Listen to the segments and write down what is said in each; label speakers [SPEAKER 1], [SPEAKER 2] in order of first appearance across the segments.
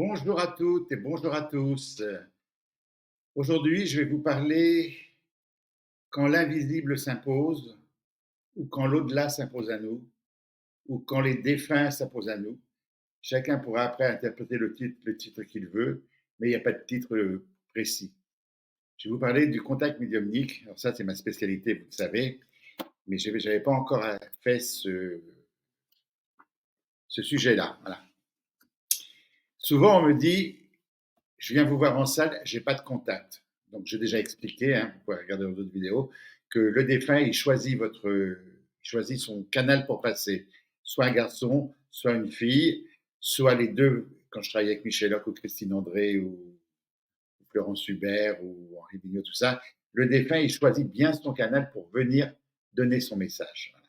[SPEAKER 1] Bonjour à toutes et bonjour à tous. Aujourd'hui, je vais vous parler quand l'invisible s'impose, ou quand l'au-delà s'impose à nous, ou quand les défunts s'imposent à nous. Chacun pourra après interpréter le titre qu'il veut, mais il n'y a pas de titre précis. Je vais vous parler du contact médiumnique. Alors ça, c'est ma spécialité, vous le savez, mais je n'avais pas encore fait ce sujet-là. Voilà. Souvent, on me dit, je viens vous voir en salle, j'ai pas de contact. Donc, j'ai déjà expliqué, hein, vous pouvez regarder dans d'autres vidéos, que le défunt, il choisit son canal pour passer. Soit un garçon, soit une fille, soit les deux. Quand je travaillais avec Michel Locke ou Christine André ou Florence Hubert ou Henri Vigneault, tout ça, le défunt, il choisit bien son canal pour venir donner son message. Voilà.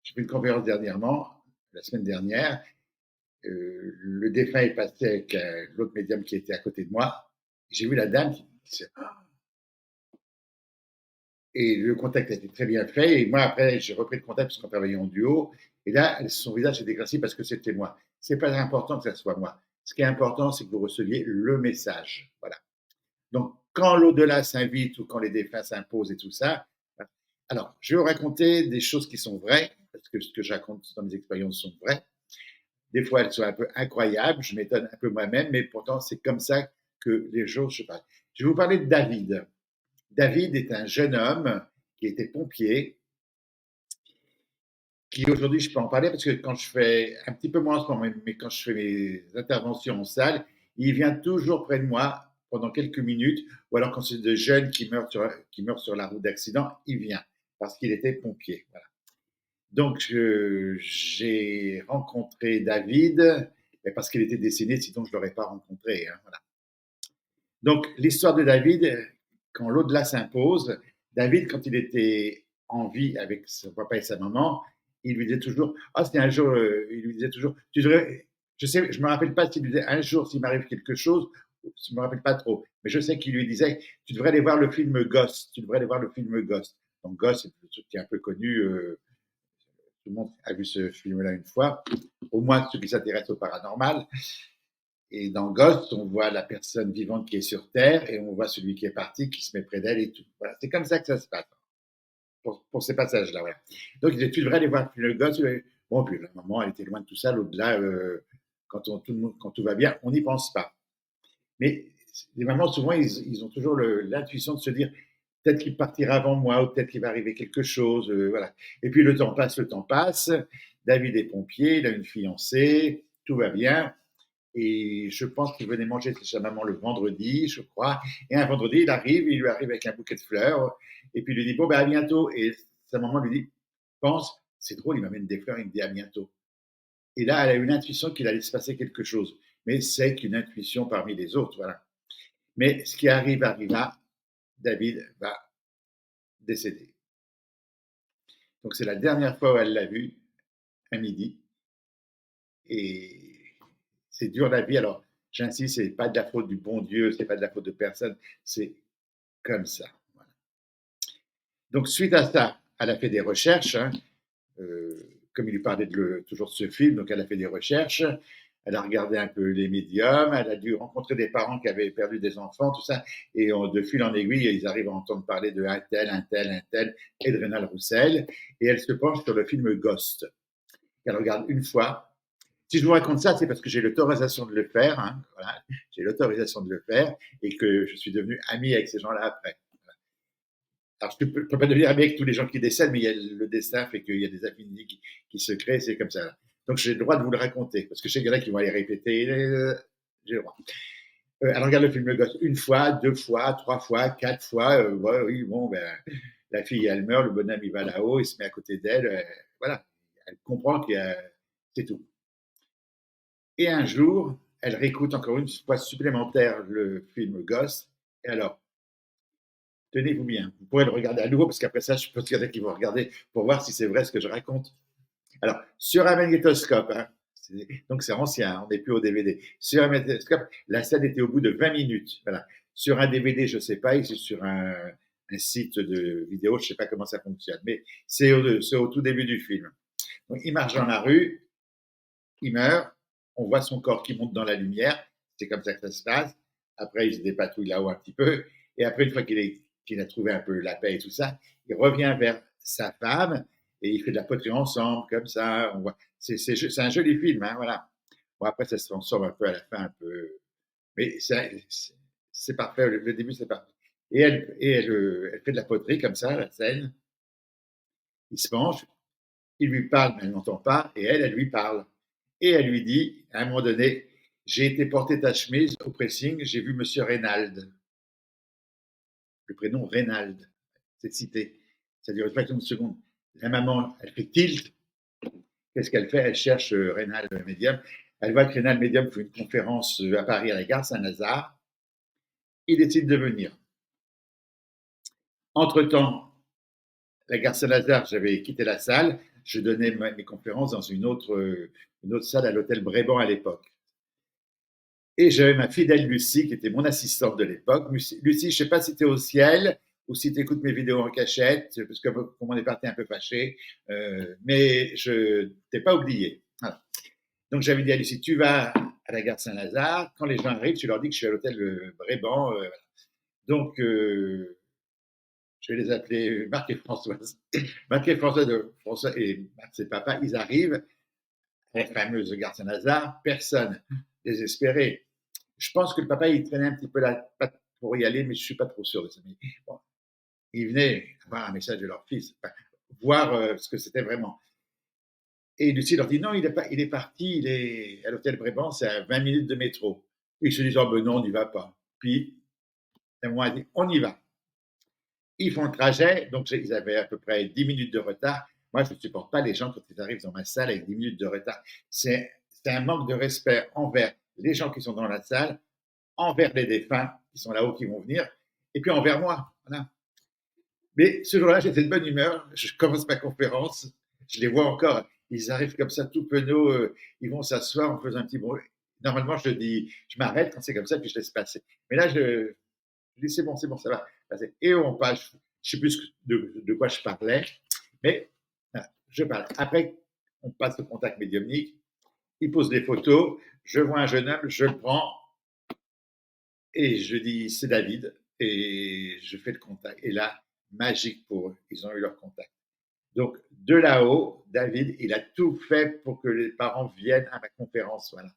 [SPEAKER 1] J'ai fait une conférence dernièrement, la semaine dernière. Le défunt est passé avec l'autre médium qui était à côté de moi. J'ai vu la dame qui et le contact a été très bien fait. Et moi, après, j'ai repris le contact parce qu'on travaillait en duo. Et là, son visage s'est éclairci parce que c'était moi. C'est pas important que ça soit moi. Ce qui est important, c'est que vous receviez le message. Voilà. Donc, quand l'au-delà s'invite ou quand les défunts s'imposent et tout ça, alors, je vais vous raconter des choses qui sont vraies, parce que ce que je raconte dans mes expériences sont vraies. Des fois, elles sont un peu incroyables, je m'étonne un peu moi-même, mais pourtant, c'est comme ça que les choses se passent. Je vais vous parler de David. David est un jeune homme qui était pompier, qui aujourd'hui, je peux en parler parce que quand je fais, un petit peu moins en ce moment, mais quand je fais mes interventions en salle, il vient toujours près de moi pendant quelques minutes, ou alors quand c'est de jeunes qui meurent sur la route d'accident, il vient parce qu'il était pompier. Voilà. Donc, j'ai rencontré David, mais parce qu'il était décédé, sinon je ne l'aurais pas rencontré. Hein, voilà. Donc, l'histoire de David, quand l'au-delà s'impose, David, quand il était en vie avec son papa et sa maman, il lui disait toujours, ah, c'était un jour, il lui disait toujours, tu devrais, je me rappelle pas s'il lui disait un jour s'il m'arrive quelque chose, je me rappelle pas trop, mais je sais qu'il lui disait, tu devrais aller voir le film Ghost, tu devrais aller voir le film Ghost. Donc Ghost, c'est un truc qui est un peu connu, tout le monde a vu ce film-là une fois, au moins ceux qui s'intéressent au paranormal. Et dans Ghost, on voit la personne vivante qui est sur Terre et on voit celui qui est parti qui se met près d'elle et tout. Voilà, c'est comme ça que ça se passe pour ces passages-là. Voilà. Donc, il disait, tu devrais aller voir le Ghost. Bon, puis la maman, elle était loin de tout ça. L'au-delà, quand tout va bien, on n'y pense pas. Mais les mamans, souvent, ils ont toujours l'intuition de se dire, peut-être qu'il partira avant moi ou peut-être qu'il va arriver quelque chose. Voilà. Et puis le temps passe, le temps passe. David est pompier, il a une fiancée, tout va bien. Et je pense qu'il venait manger chez sa maman le vendredi, je crois. Et un vendredi, il lui arrive avec un bouquet de fleurs. Et puis il lui dit, bon, ben à bientôt. Et sa maman lui dit, pense, c'est drôle, il m'amène des fleurs, il me dit à bientôt. Et là, elle a une intuition qu'il allait se passer quelque chose. Mais c'est qu'une intuition parmi les autres, voilà. Mais ce qui arriva, David va décéder. Donc c'est la dernière fois où elle l'a vu, à midi. Et c'est dur la vie. Alors, j'insiste, c'est pas de la faute du bon Dieu, c'est pas de la faute de personne, c'est comme ça. Voilà. Donc, suite à ça, elle a fait des recherches, hein, comme il lui parlait toujours de ce film, donc elle a fait des recherches, elle a regardé un peu les médiums, elle a dû rencontrer des parents qui avaient perdu des enfants, tout ça, et de fil en aiguille, ils arrivent à entendre parler de un tel, un tel, un tel, et de Rénal Roussel, et elle se penche sur le film Ghost. Elle regarde une fois. Si je vous raconte ça, c'est parce que j'ai l'autorisation de le faire. Hein, voilà. J'ai l'autorisation de le faire et que je suis devenu ami avec ces gens-là après. Alors, je ne peux pas devenir ami avec tous les gens qui décèdent, mais il y a le destin fait qu'il y a des affinités qui se créent, c'est comme ça. Donc, j'ai le droit de vous le raconter parce que je sais qu'il y en a qui vont aller répéter. J'ai le droit. Elle regarde le film Ghost une fois, deux fois, trois fois, quatre fois. Ouais, oui, bon, ben, la fille, elle meurt, le bonhomme, il va là-haut, il se met à côté d'elle. Voilà. Elle comprend qu'il y a. C'est tout. Et un jour, elle réécoute encore une fois supplémentaire le film Ghost. Et alors, tenez-vous bien, vous pourrez le regarder à nouveau parce qu'après ça, je pense qu'il y en a qui vont regarder pour voir si c'est vrai ce que je raconte. Alors, sur un magnétoscope, hein, donc c'est ancien, on n'est plus au DVD. Sur un magnétoscope, la scène était au bout de 20 minutes. Voilà. Sur un DVD, je ne sais pas, ici sur un site de vidéo, je ne sais pas comment ça fonctionne, mais c'est au tout début du film. Donc, il marche dans la rue, il meurt, on voit son corps qui monte dans la lumière, C'est comme ça que ça se passe. Après, il se dépatouille là-haut un petit peu. Et après, une fois qu'il a trouvé un peu la paix et tout ça, il revient vers sa femme et il fait de la poterie ensemble, comme ça. On voit. C'est un joli film, hein, voilà. Bon, après, ça se transforme un peu à la fin, un peu. Mais c'est parfait. Le début, c'est parfait. Elle fait de la poterie comme ça, la scène. Il se penche, il lui parle, mais elle n'entend pas, et elle lui parle. Et elle lui dit, à un moment donné, j'ai été porter ta chemise au pressing, j'ai vu Monsieur Reynald. Le prénom Reynald, c'est cité. Ça dure une fraction de seconde. La maman, elle fait tilt. Qu'est-ce qu'elle fait? Elle cherche Reynald Medium. Elle voit que Reynald Medium fait une conférence à Paris à la gare Saint-Lazare. Il décide de venir. Entre-temps, la gare Saint-Lazare, j'avais quitté la salle. Je donnais mes conférences dans une autre salle à l'hôtel Bréban à l'époque. Et j'avais ma fidèle Lucie, qui était mon assistante de l'époque. Lucie, je ne sais pas si tu es au ciel ou si tu écoutes mes vidéos en cachette, parce que comme on est parti un peu fâché, mais je ne t'ai pas oublié. Voilà. Donc j'avais dit à Lucie, tu vas à la gare Saint-Lazare, quand les gens arrivent, tu leur dis que je suis à l'hôtel Bréban. Voilà. Donc je vais les appeler Marc et Françoise. Marc et François et Marc, c'est papa, ils arrivent à la fameuse gare Saint-Lazare, personne, désespéré. Je pense que le papa, il traînait un petit peu la patte pour y aller, mais je ne suis pas trop sûr de ça. Mais bon, ils venaient avoir un message de leur fils, enfin, voir ce que c'était vraiment. Et Lucie leur dit non, il est parti, il est à l'hôtel Bréban, c'est à 20 minutes de métro. Ils se disent, oh ben non, on n'y va pas. Puis, un mois dit, on y va. Ils font le trajet, donc ils avaient à peu près 10 minutes de retard. Moi, je ne supporte pas les gens quand ils arrivent dans ma salle avec 10 minutes de retard. C'est un manque de respect envers les gens qui sont dans la salle, envers les défunts qui sont là-haut, qui vont venir, et puis envers moi. Voilà. Mais ce jour-là, j'étais de bonne humeur. Je commence ma conférence. Je les vois encore. Ils arrivent comme ça, tout penauds. Ils vont s'asseoir en faisant un petit bruit. Normalement, je m'arrête quand c'est comme ça, puis je laisse passer. Mais là, je dis, c'est bon, ça va passer. Et on passe. Je ne sais plus de quoi je parlais, mais voilà, je parle. Après, on passe au contact médiumnique. Il pose des photos. Je vois un jeune homme, je le prends et je dis, c'est David. Et je fais le contact. Et là, magique pour eux. Ils ont eu leur contact. Donc, de là-haut, David, il a tout fait pour que les parents viennent à ma conférence. Voilà.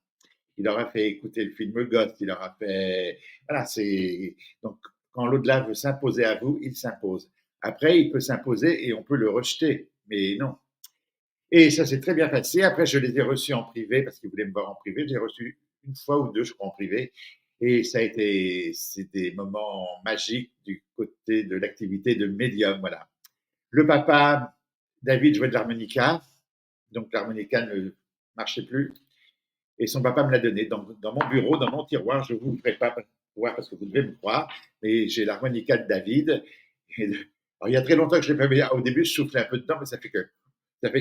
[SPEAKER 1] Il leur a fait écouter le film Ghost. Il leur a fait. Voilà, c'est. Donc, quand l'au-delà veut s'imposer à vous, il s'impose. Après, il peut s'imposer et on peut le rejeter. Mais non. Et ça s'est très bien passé. Après, je les ai reçus en privé parce qu'ils voulaient me voir en privé. J'ai reçu une fois ou deux, je crois, en privé. Et c'est des moments magiques du côté de l'activité de médium. Voilà. Le papa, David, jouait de l'harmonica. Donc, l'harmonica ne marchait plus. Et son papa me l'a donné dans mon bureau, dans mon tiroir. Je ne vous le ferai pas voir parce que vous devez me croire. Mais j'ai l'harmonica de David. Alors, il y a très longtemps que je l'ai pas mis. Au début, je soufflais un peu dedans, mais ça fait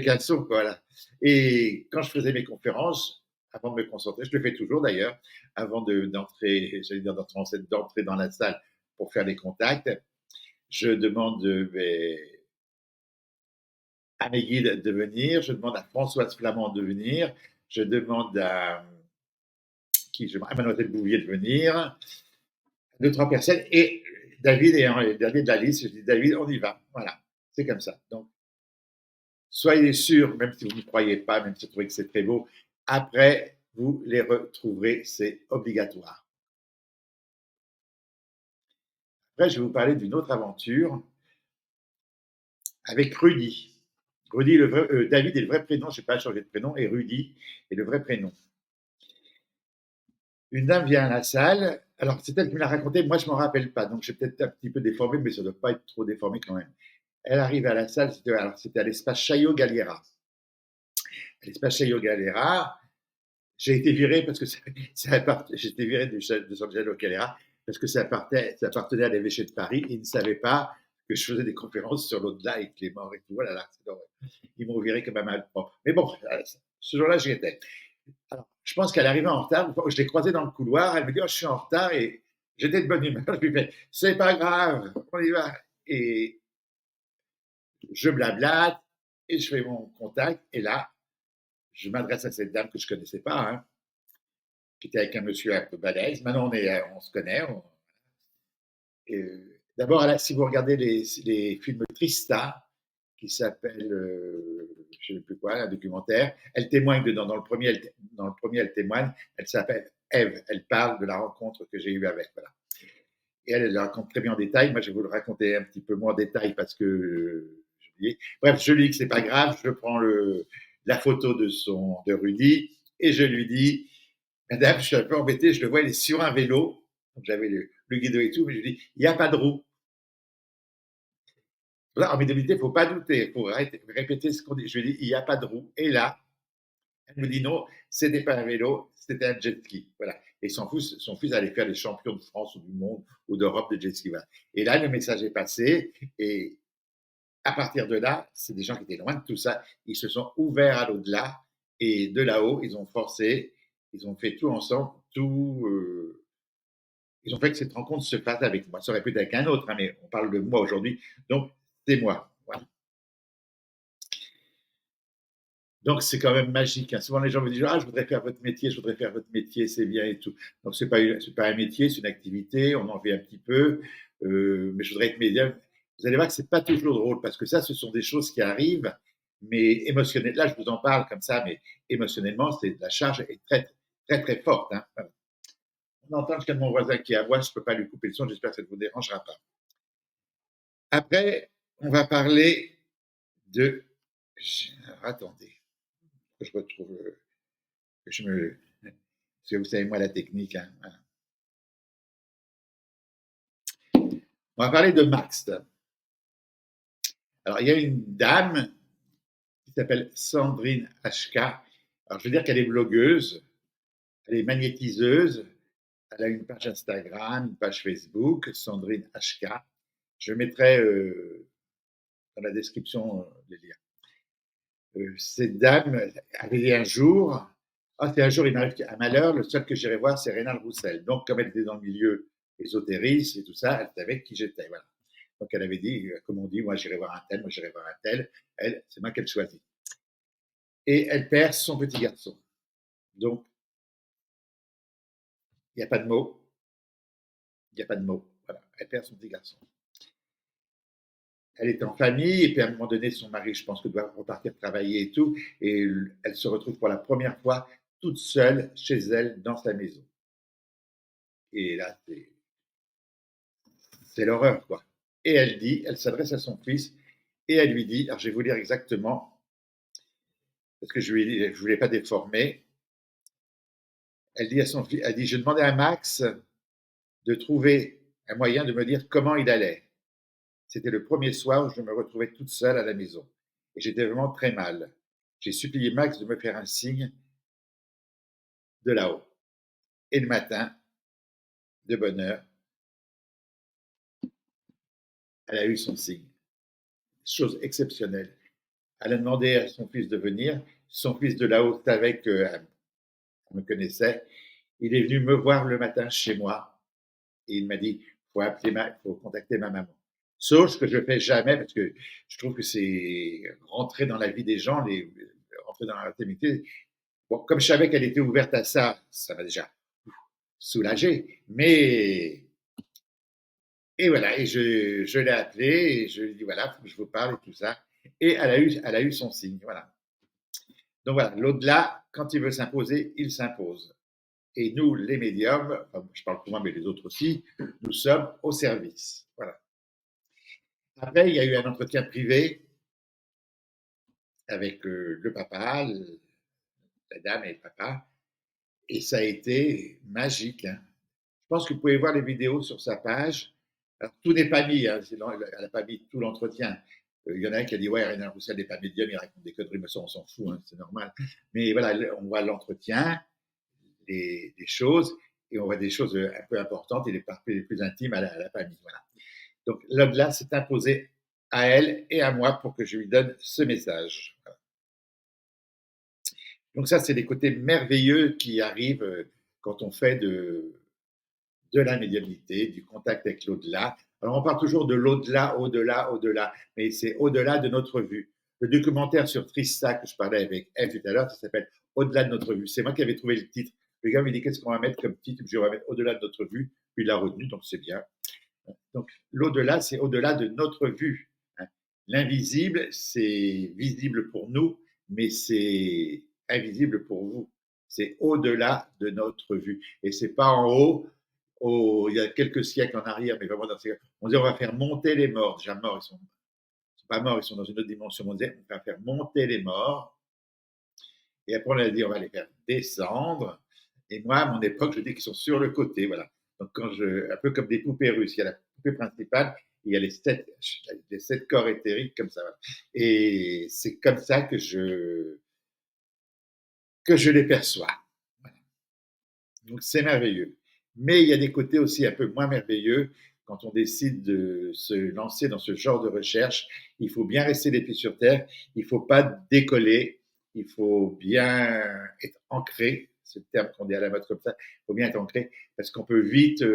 [SPEAKER 1] qu'un saut, voilà. Et quand je faisais mes conférences, avant de me concentrer, je le fais toujours d'ailleurs, avant d'entrer, j'allais dire d'entrer dans la salle pour faire les contacts, je demande à mes guides de venir, je demande à Françoise Flamand de venir, je demande à Mademoiselle Bouvier de venir, deux, trois personnes, et David est le dernier de la liste, je dis David, on y va, voilà, c'est comme ça. Donc, soyez sûrs, même si vous ne croyez pas, même si vous trouvez que c'est très beau, après, vous les retrouverez, c'est obligatoire. Après, je vais vous parler d'une autre aventure avec Rudy. Rudy, David est le vrai prénom, je n'ai pas changé de prénom, et Rudy est le vrai prénom. Une dame vient à la salle, alors c'est elle qui me l'a raconté, moi je ne m'en rappelle pas, donc j'ai peut-être un petit peu déformé, mais ça ne doit pas être trop déformé quand même. Elle arrive à la salle, c'était à l'espace Chaillot Galliera. À l'espace Chaillot Galliera, j'ai été viré parce que j'ai été viré de San Chaillot Galliera parce que ça appartenait à l'évêché de Paris. Ils ne savaient pas que je faisais des conférences sur l'au-delà avec les morts et tout. Voilà, ils m'ont viré comme un malpropre. Mais bon, ce jour-là, j'y étais. Alors, je pense qu'elle arrivait en retard. Je l'ai croisée dans le couloir. Elle me dit, oh, je suis en retard et j'étais de bonne humeur. Je lui fais, c'est pas grave, on y va. Et je blablate et je fais mon contact. Et là, je m'adresse à cette dame que je connaissais pas. Hein. qui était avec un monsieur un peu balèze. Maintenant, on se connaît. D'abord, si vous regardez les films Trista, qui s'appelle, je ne sais plus quoi, un documentaire, elle témoigne dedans. Dans le premier, elle témoigne. Elle s'appelle Ève. Elle parle de la rencontre que j'ai eue avec. Voilà. Et elle le raconte très bien en détail. Moi, je vais vous le raconter un petit peu moins en détail parce que j'ai oublié. Bref, je lui dis que c'est pas grave. Je prends la photo de Rudy et je lui dis, Madame, je suis un peu embêté. Je le vois, il est sur un vélo. Donc, j'avais le guidon et tout, mais je lui dis, il n'y a pas de roue. Là, en médiumnité, il ne faut pas douter. Il faut répéter ce qu'on dit. Je lui dis, il n'y a pas de roue. Et là, elle me dit non, ce n'était pas un vélo, c'était un jet ski. Voilà. Et son fils allait faire les champions de France ou du monde ou d'Europe de jet ski. Voilà. Et là, le message est passé. Et à partir de là, c'est des gens qui étaient loin de tout ça. Ils se sont ouverts à l'au-delà. Et de là-haut, ils ont forcé. Ils ont fait tout ensemble. Ils ont fait que cette rencontre se fasse avec moi. Ça aurait pu être avec un autre, hein, mais on parle de moi aujourd'hui. Donc, c'est moi. Voilà. Donc, c'est quand même magique. Hein. Souvent, les gens me disent, je voudrais faire votre métier, je voudrais faire votre métier, c'est bien et tout. Donc, c'est pas un métier, c'est une activité, on en fait un petit peu, mais je voudrais être médium. Vous allez voir que c'est pas toujours drôle, parce que ça, ce sont des choses qui arrivent, mais émotionnellement, là, je vous en parle comme ça, mais émotionnellement, la charge est très, très, très forte. Hein. On entend le cas de mon voisin qui est à moi, je ne peux pas lui couper le son, j'espère que ça ne vous dérangera pas. Après, on va parler de... Attendez, que je retrouve... que je me... Parce que vous savez, moi, la technique. Hein, voilà. On va parler de Max. Alors, il y a une dame qui s'appelle Sandrine Hk. Alors, je veux dire qu'elle est blogueuse, elle est magnétiseuse, elle a une page Instagram, une page Facebook, Sandrine Hk. Je mettrai dans la description les liens. Cette dame avait dit un jour, c'est un jour, il m'arrive un malheur, le seul que j'irai voir, c'est Rénal Roussel. Donc, comme elle était dans le milieu ésotériste et tout ça, elle savait qui j'étais. Voilà. Donc, elle avait dit, comme on dit, moi j'irai voir un tel, moi j'irai voir un tel. Elle, c'est moi qu'elle choisit. Et elle perd son petit garçon. Donc, il n'y a pas de mots. Il n'y a pas de mots. Voilà. Elle perd son petit garçon. Elle est en famille, et puis à un moment donné, son mari, je pense que doit repartir travailler et tout, et elle se retrouve pour la première fois toute seule chez elle dans sa maison. Et là, c'est l'horreur, quoi. Et elle s'adresse à son fils, et elle lui dit, alors je vais vous lire exactement, parce que je ne voulais pas déformer. Elle dit à son fils, elle dit, je demandais à Max de trouver un moyen de me dire comment il allait. C'était le premier soir où je me retrouvais toute seule à la maison. Et j'étais vraiment très mal. J'ai supplié Max de me faire un signe de là-haut. Et le matin, de bonne heure, elle a eu son signe. Chose exceptionnelle. Elle a demandé à son fils de venir. Son fils de là-haut savait qu'elle me connaissait. Il est venu me voir le matin chez moi et il m'a dit, faut contacter ma maman. Chose que je ne fais jamais parce que je trouve que c'est rentrer dans la vie des gens, rentrer dans l'intimité. Bon, comme je savais qu'elle était ouverte à ça, ça m'a déjà soulagé. Et voilà, et je l'ai appelée et je lui ai dit, voilà, faut que je vous parle et tout ça. Et elle a eu son signe, voilà. Donc voilà, l'au-delà, quand il veut s'imposer, il s'impose. Et nous, les médiums, enfin, je parle pour moi, mais les autres aussi, nous sommes au service. Voilà. Après, il y a eu un entretien privé avec le papa, la dame et le papa, et ça a été magique. Hein. Je pense que vous pouvez voir les vidéos sur sa page. Alors, tout n'est pas mis, hein, sinon elle n'a pas mis tout l'entretien. Il y en a un qui a dit, ouais, Rénal Roussel n'est pas médium, il raconte des conneries, mais ça, on s'en fout, hein, c'est normal. Mais voilà, on voit l'entretien, des choses, et on voit des choses un peu importantes et les parties les plus intimes à la famille. Voilà. Donc, l'au-delà s'est imposé à elle et à moi pour que je lui donne ce message. Voilà. Donc, ça, c'est des côtés merveilleux qui arrivent quand on fait de la médiumnité, du contact avec l'au-delà. Alors, on parle toujours de l'au-delà, au-delà, au-delà, mais c'est au-delà de notre vue. Le documentaire sur Trista que je parlais avec elle tout à l'heure, ça s'appelle Au-delà de notre vue. C'est moi qui avais trouvé le titre Le gars me dit qu'est-ce qu'on va mettre comme titre? Je dis on va mettre au-delà de notre vue, puis il l'a retenu, donc c'est bien. Donc l'au-delà, c'est au-delà de notre vue, hein. L'invisible, c'est visible pour nous, mais c'est invisible pour vous. C'est au-delà de notre vue. Et c'est pas en haut, il y a quelques siècles en arrière, mais vraiment on dit on va faire monter les morts. Déjà morts, ils sont pas morts, ils sont dans une autre dimension. On disait on va faire monter les morts. Et après, on a dit on va les faire descendre. Et moi, à mon époque, je dis qu'ils sont sur le côté. Voilà. Donc, un peu comme des poupées russes, il y a la poupée principale, il y a les 7 corps éthériques comme ça. Voilà. Et c'est comme ça que je les perçois. Voilà. Donc, c'est merveilleux. Mais il y a des côtés aussi un peu moins merveilleux quand on décide de se lancer dans ce genre de recherche. Il faut bien rester les pieds sur terre. Il ne faut pas décoller. Il faut bien être ancré. C'est le terme qu'on dit à la mode comme ça. Il faut bien être ancré parce qu'on peut vite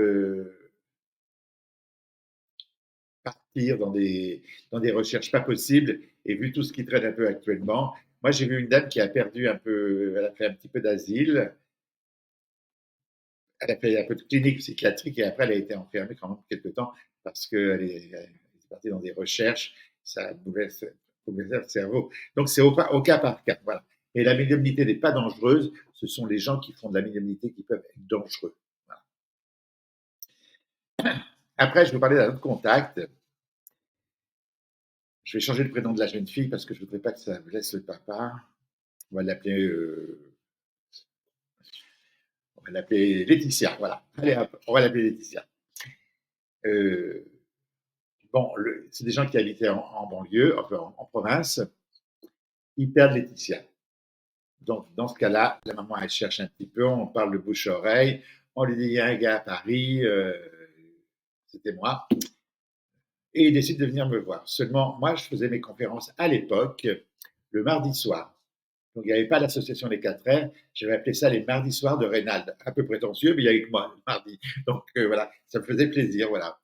[SPEAKER 1] partir dans des recherches pas possibles. Et vu tout ce qui traîne un peu actuellement, moi j'ai vu une dame qui a perdu un peu, elle a fait un petit peu d'asile, elle a fait un peu de clinique psychiatrique et après elle a été enfermée quand même quelques temps parce qu'elle est partie dans des recherches, ça bouleverse le cerveau. Donc c'est au cas par cas. Voilà. Et la médiumnité n'est pas dangereuse, ce sont les gens qui font de la médiumnité qui peuvent être dangereux. Voilà. Après, je vais vous parler d'un autre contact. Je vais changer le prénom de la jeune fille parce que je ne voudrais pas que ça blesse le papa. On va l'appeler, Laetitia. Voilà. Allez hop, on va l'appeler Laetitia. Euh, Bon, c'est des gens qui habitaient en banlieue, enfin en province. Ils perdent Laetitia. Donc, dans ce cas-là, la maman, elle cherche un petit peu, on parle de bouche-oreille, on lui dit, il y a un gars à Paris, c'était moi, et il décide de venir me voir. Seulement, moi, je faisais mes conférences à l'époque, le mardi soir. Donc, il n'y avait pas l'association des 4 heures, j'avais appelé ça les mardis soirs de Reynald. Un peu prétentieux, mais il y avait que moi, le mardi. Donc, voilà, ça me faisait plaisir, voilà.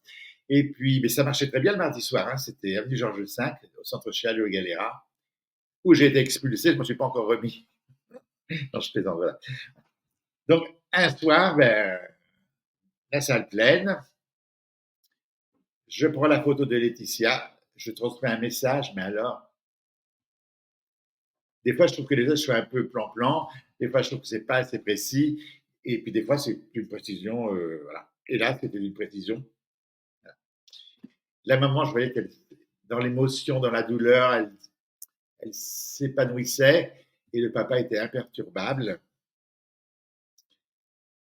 [SPEAKER 1] Et puis, mais ça marchait très bien le mardi soir, hein. C'était avenue Georges V, au centre Chialio et Galera, où j'ai été expulsé, je ne me suis pas encore remis. Non, je plaisante, voilà. Donc, un soir, ben, la salle pleine, je prends la photo de Laetitia, je transmets un message, mais alors, des fois, je trouve que les autres sont un peu plan-plan, des fois, je trouve que c'est pas assez précis, et puis des fois, c'est une précision, voilà. Et là, c'était une précision. La maman, je voyais qu'elle, dans l'émotion, dans la douleur, elle s'épanouissait, et le papa était imperturbable.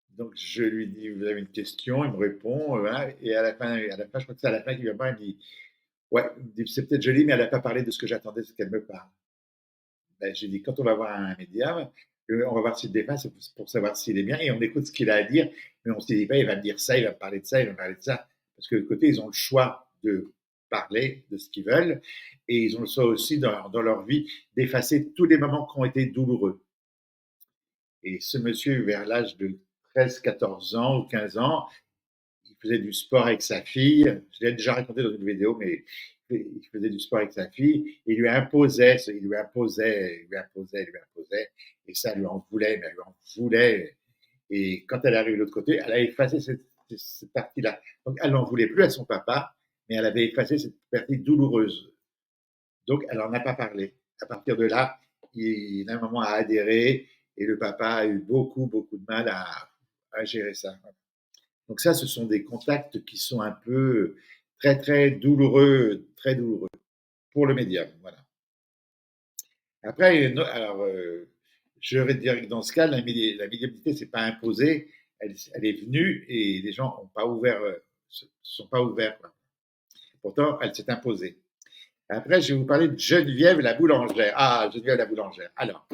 [SPEAKER 1] Donc, je lui dis, vous avez une question, il me répond, hein, et à la fin, je crois que c'est à la fin qu'il vient me voir, il me dit, ouais, c'est peut-être joli, mais elle n'a pas parlé de ce que j'attendais, de ce qu'elle me parle. Ben, j'ai dit, quand on va voir un médium, on va voir s'il dépasse pour savoir s'il est bien, et on écoute ce qu'il a à dire, mais on ne se dit pas, il va me dire ça, il va me parler de ça, il va me parler de ça, parce que de côté, ils ont le choix de parler de ce qu'ils veulent, et ils ont le choix aussi dans leur vie d'effacer tous les moments qui ont été douloureux. Et ce monsieur, vers l'âge de 13, 14 ans ou 15 ans, il faisait du sport avec sa fille. Je l'ai déjà raconté dans une vidéo, mais il faisait du sport avec sa fille. Il lui imposait, il lui imposait, il lui imposait, il lui imposait. Et ça lui en voulait, mais elle lui en voulait. Et quand elle arrive de l'autre côté, elle a effacé cette partie-là. Donc, elle n'en voulait plus à son papa, mais elle avait effacé cette partie douloureuse. Donc, elle n'en a pas parlé. À partir de là, il a un moment à adhérer et le papa a eu beaucoup, beaucoup de mal à gérer ça. Donc ça, ce sont des contacts qui sont un peu très, très douloureux pour le médium. Voilà. Après, alors, je vais te dire que dans ce cas, la médiumnité, c'est pas imposé, elle est venue et les gens ont pas ouvert, sont pas ouverts. Quoi. Pourtant, elle s'est imposée. Après, je vais vous parler de Geneviève la boulangère. Ah, Geneviève la boulangère. Alors,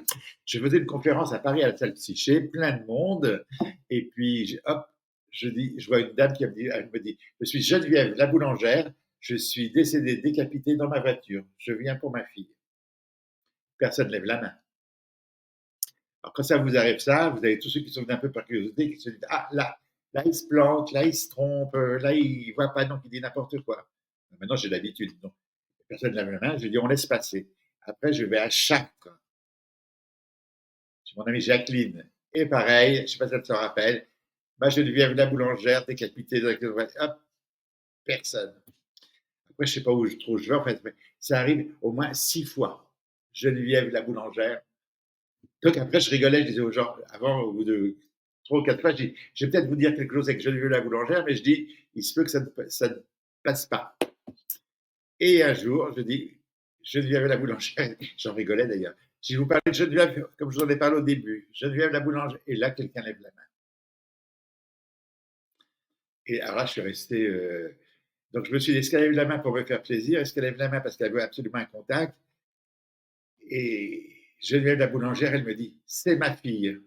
[SPEAKER 1] je faisais une conférence à Paris à la salle Psyché, plein de monde, et puis hop, je vois une dame qui elle me dit, je suis Geneviève la boulangère, je suis décédée décapitée dans ma voiture, je viens pour ma fille. Personne ne lève la main. Alors quand ça vous arrive ça, vous avez tous ceux qui sont un peu par curiosité, qui se disent, ah là il se plante, là il se trompe, là il voit pas, donc il dit n'importe quoi. Maintenant j'ai l'habitude, donc personne ne lève la main, je dis on laisse passer. Après je vais à chaque, j'ai mon amie Jacqueline, Et pareil, je ne sais pas si elle se rappelle, ma Geneviève la boulangère décapitée, hop, personne. Après, je ne sais pas où trop je vais, en fait, mais ça arrive au moins 6 fois. Geneviève la boulangère. Donc après, je rigolais, je disais aux gens, avant, au bout de 3 ou 4 fois, je dis, je vais peut-être vous dire quelque chose avec Geneviève la boulangère, mais je dis, il se peut que ça ne passe pas. Et un jour, je dis, Geneviève la boulangère, j'en rigolais d'ailleurs. Si je vous parlais de Geneviève, comme je vous en ai parlé au début, Geneviève la boulangère, et là, quelqu'un lève la main. Et alors là, je suis resté. Donc, je me suis dit, est-ce qu'elle lève la main pour me faire plaisir? Est-ce qu'elle lève la main parce qu'elle veut absolument un contact? Et Geneviève la boulangère, elle me dit, c'est ma fille.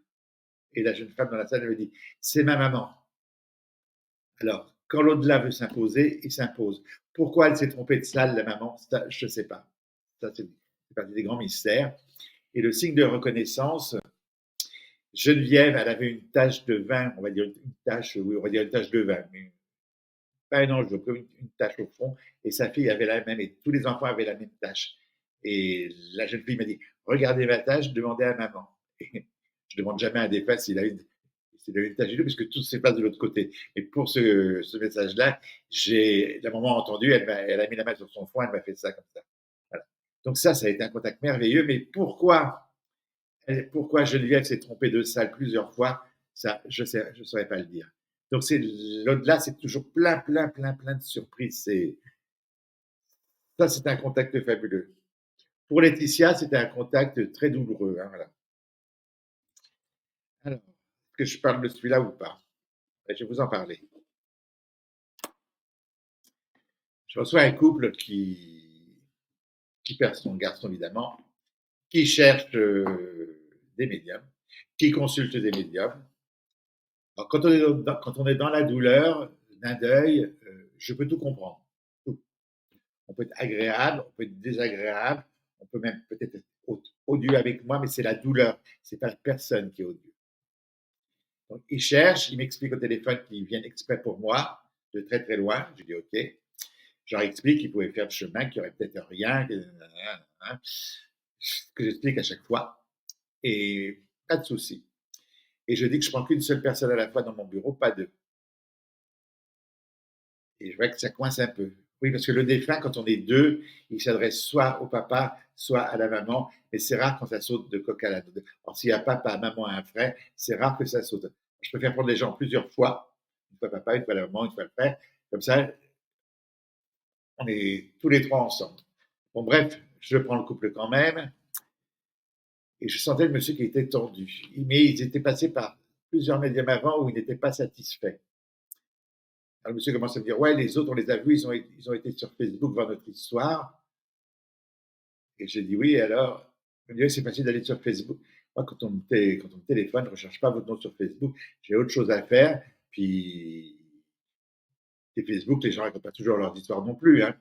[SPEAKER 1] Et la jeune femme dans la salle, elle me dit, c'est ma maman. Alors, quand l'au-delà veut s'imposer, il s'impose. Pourquoi elle s'est trompée de salle, la maman? Ça, je ne sais pas. Ça, c'est partie des grands mystères. Et le signe de reconnaissance, Geneviève, elle avait une tache de vin, on va dire une tache, oui, on va dire une tache de vin, mais pas un ange, comme une tache au front. Et sa fille avait la même, et tous les enfants avaient la même tache. Et la jeune fille m'a dit, regardez ma tache, demandez à maman. Et je demande jamais à un des femmes s'il a une tache et tout, puisque tout se passe de l'autre côté. Et pour ce message-là, la maman a entendu, elle a mis la main sur son front, elle m'a fait ça comme ça. Voilà. Donc ça a été un contact merveilleux. Mais pourquoi Geneviève s'est trompée de salle plusieurs fois, ça, je ne saurais pas le dire. Donc c'est l'au-delà, c'est toujours plein de surprises. Ça, c'est un contact fabuleux. Pour Laetitia, c'était un contact très douloureux. Hein, voilà. Alors, est-ce que je parle de celui-là ou pas? Je vais vous en parler. Je reçois un couple qui perd son garçon, évidemment, qui cherche des médiums, qui consulte des médiums. Alors, quand on est dans la douleur d'un deuil, je peux tout comprendre. Tout. On peut être agréable, on peut être désagréable, on peut même peut-être être odieux avec moi, mais c'est la douleur, c'est pas la personne qui est odieux. Donc, il cherche, il m'explique au téléphone qu'ils viennent exprès pour moi, de très loin. Je dis OK. Je leur explique qu'ils pouvaient faire le chemin, qu'il n'y aurait peut-être rien, que j'explique à chaque fois. Et pas de souci. Et je dis que je prends qu'une seule personne à la fois dans mon bureau, pas deux. Et je vois que ça coince un peu. Oui, parce que le défunt, quand on est deux, il s'adresse soit au papa, soit à la maman, mais c'est rare quand ça saute de coq à l'âne. Alors, s'il y a papa, maman et un frère, c'est rare que ça saute. Je préfère prendre les gens plusieurs fois, une fois papa, une fois la maman, une fois le frère. Comme ça, on est tous les trois ensemble. Bon, bref, je prends le couple quand même, et je sentais le monsieur qui était tordu. Mais ils étaient passés par plusieurs médiums avant où ils n'étaient pas satisfaits. Alors, le monsieur commence à me dire, ouais, les autres, on les a vus, ils ont été sur Facebook voir notre histoire. Et j'ai dit, oui, alors, il me dit, oui, c'est facile d'aller sur Facebook. Moi, quand on me téléphone, je ne recherche pas votre nom sur Facebook, j'ai autre chose à faire. Puis, et Facebook, les gens ne racontent pas toujours leurs histoires non plus. Hein.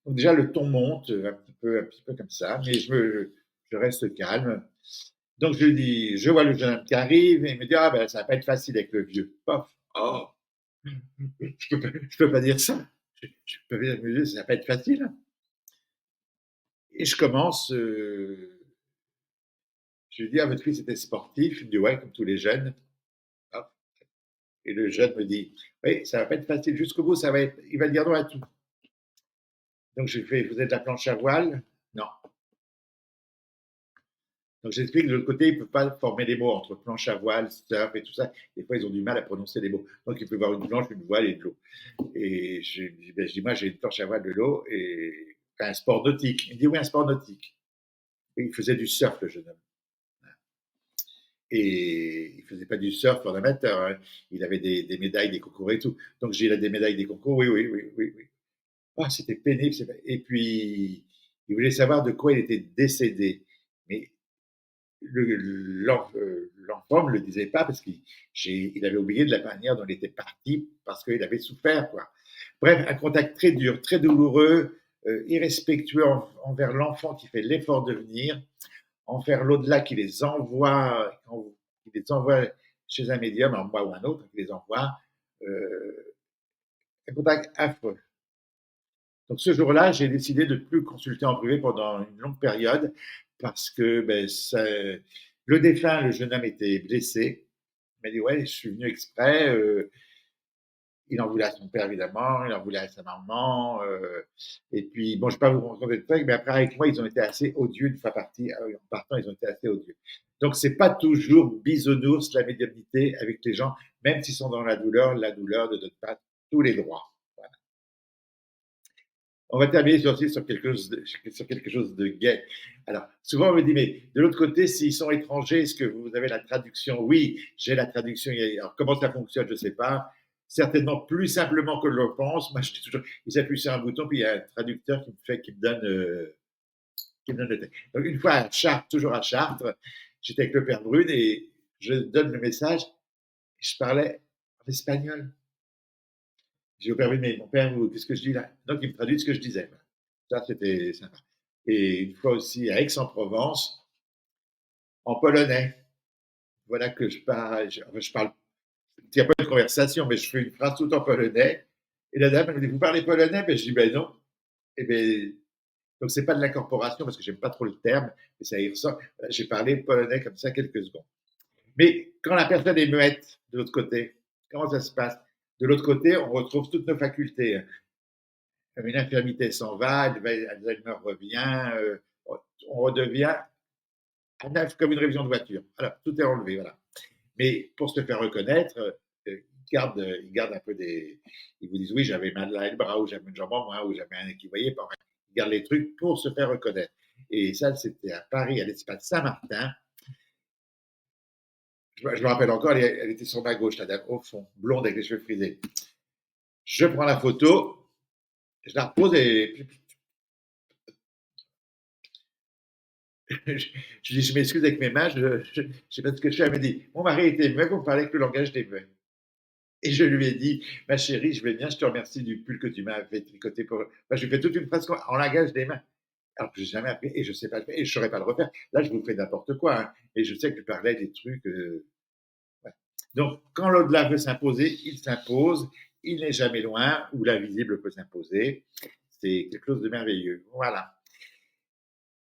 [SPEAKER 1] Donc déjà, le ton monte un petit peu comme ça, mais je reste calme. Donc je lui dis, je vois le jeune homme qui arrive, et il me dit, ah ben ça va pas être facile avec le vieux. Pof. Oh, je peux pas dire ça. Je peux pas dire, ça va pas être facile. Et je commence, je lui dis, ah votre fils était sportif. Il me dit, ouais, comme tous les jeunes. Ah. Et le jeune me dit, oui, ça va pas être facile jusqu'au bout, il va dire non à tout. Donc je lui fais, vous êtes la planche à voile? Non. Donc j'explique que de l'autre côté, ils ne peuvent pas former des mots entre planche à voile, surf et tout ça. Des fois, ils ont du mal à prononcer les mots. Donc il peut y avoir une planche, une voile et de l'eau. Et je dis, moi, j'ai une planche à voile, de l'eau et un sport nautique. Il me dit, oui, un sport nautique. Et il faisait du surf, le jeune homme. Et il ne faisait pas du surf en amateur. Hein. Il avait des médailles, des concours et tout. Donc j'ai des médailles, des concours. Oui. Ah, c'était pénible. Et puis, il voulait savoir de quoi il était décédé. Mais l'enfant ne me le disait pas parce qu'il avait oublié de la manière dont il était parti parce qu'il avait souffert. Quoi. Bref, un contact très dur, très douloureux, irrespectueux envers l'enfant qui fait l'effort de venir, envers l'au-delà qui les envoie chez un médium, un moi ou un autre, qui les envoie. Un contact affreux. Donc ce jour-là, j'ai décidé de ne plus consulter en privé pendant une longue période parce que Le défunt, le jeune homme était blessé. Il m'a dit: «Ouais, je suis venu exprès», il en voulait à son père évidemment, il en voulait à sa maman, et puis bon, je ne vais pas vous raconter le truc, mais après avec moi, ils ont été assez odieux une fois partis. Ah oui, en partant, ils ont été assez odieux. Donc c'est pas toujours bisounours la médiumnité avec les gens, même s'ils sont dans la douleur ne donne pas tous les droits. Voilà. On va terminer sur quelque chose de gai. Alors, souvent, on me dit, mais de l'autre côté, s'ils sont étrangers, est-ce que vous avez la traduction? Oui, j'ai la traduction. Alors, comment ça fonctionne, je ne sais pas. Certainement plus simplement que l'on pense. Moi, je dis toujours, il s'appuie sur un bouton, puis il y a un traducteur qui me donne le texte. Donc, une fois à Chartres, toujours à Chartres, j'étais avec le père Brune et je donne le message. Je parlais en espagnol. J'ai au père Brune, mais mon père, qu'est-ce que je dis là? Donc, il me traduit ce que je disais. Ça, c'était sympa. Et une fois aussi à Aix-en-Provence, en polonais. Voilà que je parle, enfin, je parle, il n'y a pas de conversation, mais je fais une phrase tout en polonais. Et la dame, elle me dit, vous parlez polonais? Ben, je dis, ben non. Et ben, donc, c'est pas de l'incorporation, parce que j'aime pas trop le terme, mais ça y ressort. J'ai parlé polonais comme ça quelques secondes. Mais quand la personne est muette de l'autre côté, comment ça se passe? De l'autre côté, on retrouve toutes nos facultés. Une infirmité s'en va, Alzheimer revient, on redevient à neuf comme une révision de voiture. Voilà, tout est enlevé, voilà. Mais pour se faire reconnaître, ils gardent un peu des. Ils vous disent oui, j'avais mal là le bras, ou j'avais une jambe en moins, ou j'avais un qui voyait pas. Ils gardent les trucs pour se faire reconnaître. Et ça, c'était à Paris, à l'espace Saint-Martin. Je me rappelle encore, elle était sur ma gauche, la dame, au fond, blonde avec les cheveux frisés. Je prends la photo, je la repose et je dis, je m'excuse avec mes mains, je ne sais pas ce que je fais. Elle me dit, mon mari était muet, vous parlez avec le langage des muets. Et je lui ai dit, ma chérie, je vais bien, je te remercie du pull que tu m'as fait tricoter pour. Enfin, je lui fais toute une phrase en langage des mains. Alors que je n'ai jamais appris et je ne sais pas le faire et je ne saurais pas le refaire. Là, je vous fais n'importe quoi. Hein, et je sais que je parlais des trucs. Ouais. Donc, quand l'au-delà veut s'imposer, il s'impose. Il n'est jamais loin, ou l'invisible peut s'imposer. C'est quelque chose de merveilleux. Voilà.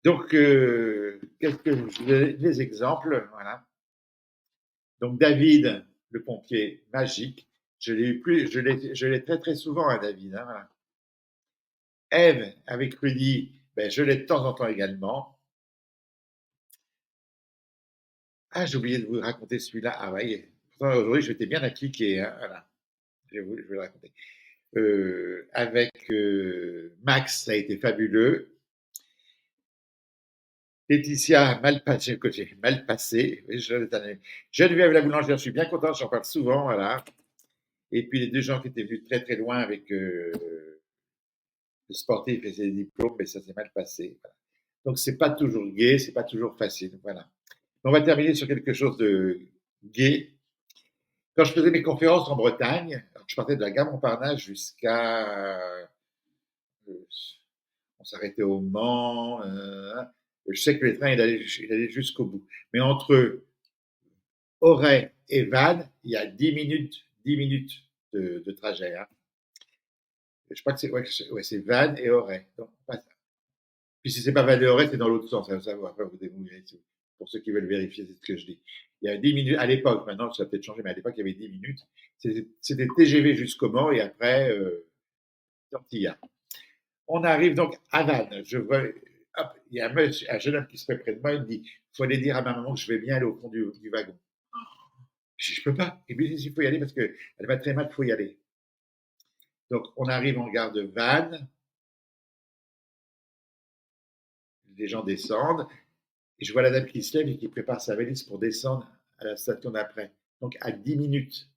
[SPEAKER 1] Donc, les exemples, voilà. Donc, David, le pompier magique, je l'ai très très souvent, à David. Hein, voilà. Ève, avec Rudy, ben, je l'ai de temps en temps également. Ah, j'ai oublié de vous raconter celui-là. Ah, ouais. Pourtant, aujourd'hui, je m'étais bien appliqué. Hein, voilà. Je vais le raconter. Avec Max, ça a été fabuleux. Laetitia, mal passé. Geneviève la boulangère, je suis bien content, j'en parle souvent, voilà. Et puis les deux gens qui étaient venus très très loin avec le sportif et ses diplômes, mais ça s'est mal passé. Voilà. Donc c'est pas toujours gai, c'est pas toujours facile, voilà. On va terminer sur quelque chose de gai. Quand je faisais mes conférences en Bretagne, alors je partais de la gare Montparnasse jusqu'à, on s'arrêtait au Mans. Je sais que le train il allait jusqu'au bout, mais entre Auray et Vannes, il y a 10 minutes de trajet. Hein. Je crois que c'est Vannes et Auray. Donc, puis si c'est pas Vannes et Auray, c'est dans l'autre sens. Ça, après, vous débrouillez. Pour ceux qui veulent vérifier, c'est ce que je dis. Il y a 10 minutes, à l'époque, maintenant ça a peut-être changé, mais à l'époque, il y avait 10 minutes. C'était TGV jusqu'au Mans et après, Tortilla. On arrive donc à Vannes. Je vois, hop, il y a un jeune homme qui se fait près de moi, il me dit, il faut aller dire à ma maman que je vais bien aller au fond du wagon. Je ne peux pas. Il me dit, il faut y aller parce qu'elle va très mal, il faut y aller. Donc, on arrive en gare de Vannes, les gens descendent, et je vois la dame qui se lève et qui prépare sa valise pour descendre à la station d'après. Donc, à 10 minutes.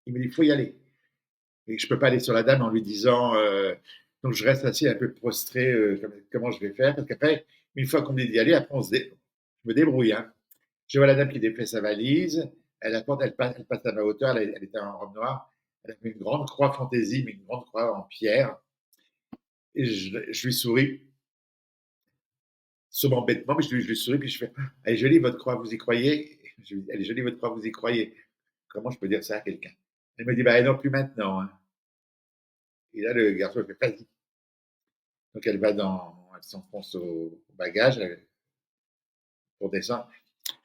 [SPEAKER 1] Il me dit, il faut y aller. Et je ne peux pas aller sur la dame en lui disant, donc je reste assis un peu prostré, comment je vais faire, parce qu'après, une fois qu'on me dit d'y aller, après, je me débrouille. Hein. Je vois la dame qui déplace sa valise, elle apporte, elle passe à ma hauteur, elle était en robe noire, elle a fait une grande croix fantaisie, mais une grande croix en pierre, et je lui souris, sûrement bêtement, mais je lui souris, puis je fais, elle est jolie votre croix, vous y croyez? Elle est jolie votre croix, vous y croyez? Comment je peux dire ça à quelqu'un? Elle me dit, bah non, plus maintenant. Hein. Et là, le garçon fait, vas-y. Donc elle s'enfonce au bagage, pour descendre.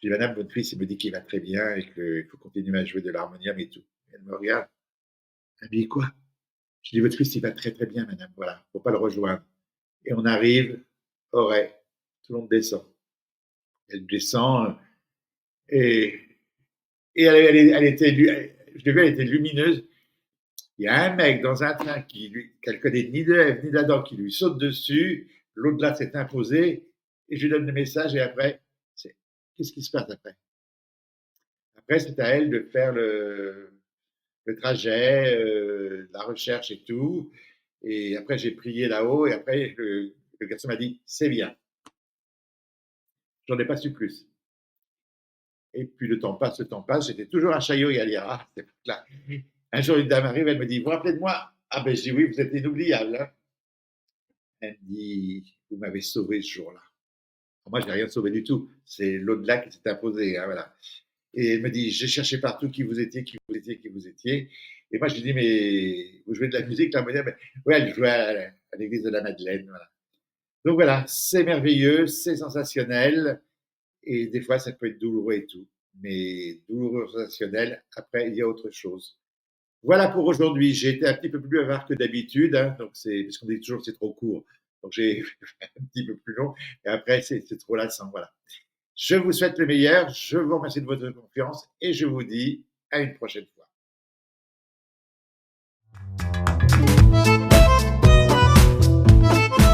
[SPEAKER 1] Je dis, madame, votre fils, il me dit qu'il va très bien et qu'il faut continuer à jouer de l'harmonium et tout. Elle me regarde. Elle me dit, quoi? Je dis, votre fils, il va très très bien, madame. Voilà, faut pas le rejoindre. Et on arrive, Auray, tout le monde descend. Elle descend et, je l'ai vu, elle était lumineuse. Il y a un mec dans un train qu'elle connaît ni de Ève ni d'Adam qui lui saute dessus. L'autre là s'est imposé et je lui donne le message. Et après, qu'est-ce qui se passe après? Après, c'est à elle de faire le trajet, la recherche et tout. Et après, j'ai prié là-haut. Et après, le garçon m'a dit, c'est bien. J'en ai pas su plus. Et puis le temps passe, le temps passe. J'étais toujours à Chaillot et à Lira. Un jour, une dame arrive, elle me dit, vous vous rappelez de moi? Ah ben, je dis oui, vous êtes inoubliable. Hein. Elle me dit, vous m'avez sauvé ce jour-là. Moi, je n'ai rien sauvé du tout. C'est l'au-delà qui s'est imposé. Hein, voilà. Et elle me dit, j'ai cherché partout qui vous étiez, qui vous étiez, qui vous étiez. Et moi, je lui dis, mais vous jouez de la musique? Là, elle me dit, ben, ouais, elle jouait à l'église de la Madeleine. Voilà. Donc voilà, c'est merveilleux, c'est sensationnel. Et des fois, ça peut être douloureux et tout. Mais douloureux, sensationnel, après, il y a autre chose. Voilà pour aujourd'hui. J'ai été un petit peu plus bavard que d'habitude, hein, donc c'est parce qu'on dit toujours que c'est trop court. Donc j'ai fait un petit peu plus long et après c'est trop lassant. Voilà. Je vous souhaite le meilleur. Je vous remercie de votre confiance et je vous dis à une prochaine fois.